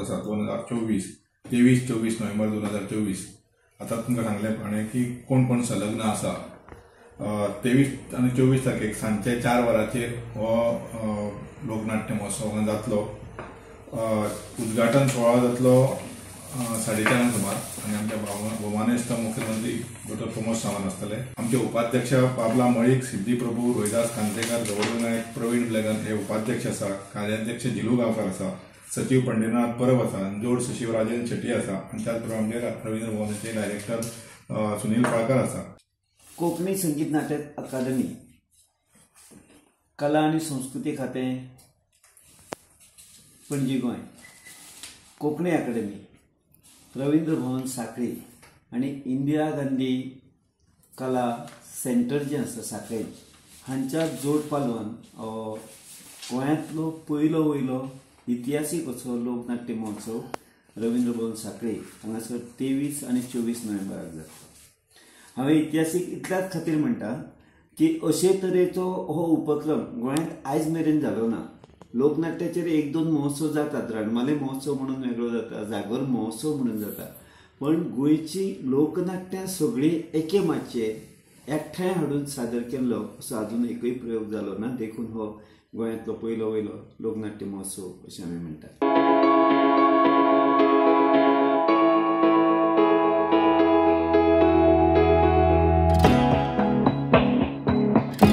आसा 2024 23-24 नोव्हेंबर 2024 आता तुमकां सांगले प्रमाणे की कोण कोण संलग्न आसा 23 आनी 24 तारखेक सांजचे 4 वरांचेर हो लोकनाट्य महोत्सव जातलो। उद्घाटन सोहळा जातलो 4:30 सुमार आनी आमच्या भोवमानेस्त मुख्यमंत्री डॉ प्रमोद सावंत आसतले। आमचे उपाध्यक्ष बाबला मळीक, सिद्धी प्रभू, रोहिदास कांतेकर, गौरव नायक, प्रवीण ब्लेगन हे उपाध्यक्ष आसा। कार्याध्यक्ष जिलू गांवकार आसा, सचिव पंढरीनाथ परब आसा, जोड सचिव राजेंद्र शेट्टी आसा आनी त्याच प्रमाणे रवींद्र भवनाचे डायरेक्टर सुनील पाळकर आसा। कोंकणी संगीत नाटक अकादमी, कला आनी संस्कृती खातें, पणजी गोंय, कोंकणी अकादमी, रवींद्र भवन सांखळी आनी इंदिरा गांधी कला सेंटर जें आसा सांखळी हांच्या जोड पालवान गोंयांतलो पयलो वयलो इतिहासीक असो लोकनाट्य महोत्सव रवींद्र भवन सांखळी हांगासर 23 आनी 24 नोव्हेंबराक जातलो। हांवें इतिहासीक इतल्याच खातीर म्हणटा की अशे तरेचो हो उपक्रम गोंयांत आयज मेरेन जालो ना। लोकनाट्याचेर 1-2 महोत्सव जातात, रणमाले महोत्सव म्हणून वेगळो जाता, जागर महोत्सव म्हणून जाता, पण गोंयची लोकनाट्यां सगळीं एके माचयेर एकठांय हाडून सादर केल्लो असो आजून एकूय प्रयोग जालो ना। देखून हो गोंयांतलो पयलो वयलो लोकनाट्य महोत्सव अशें आमी म्हणटात।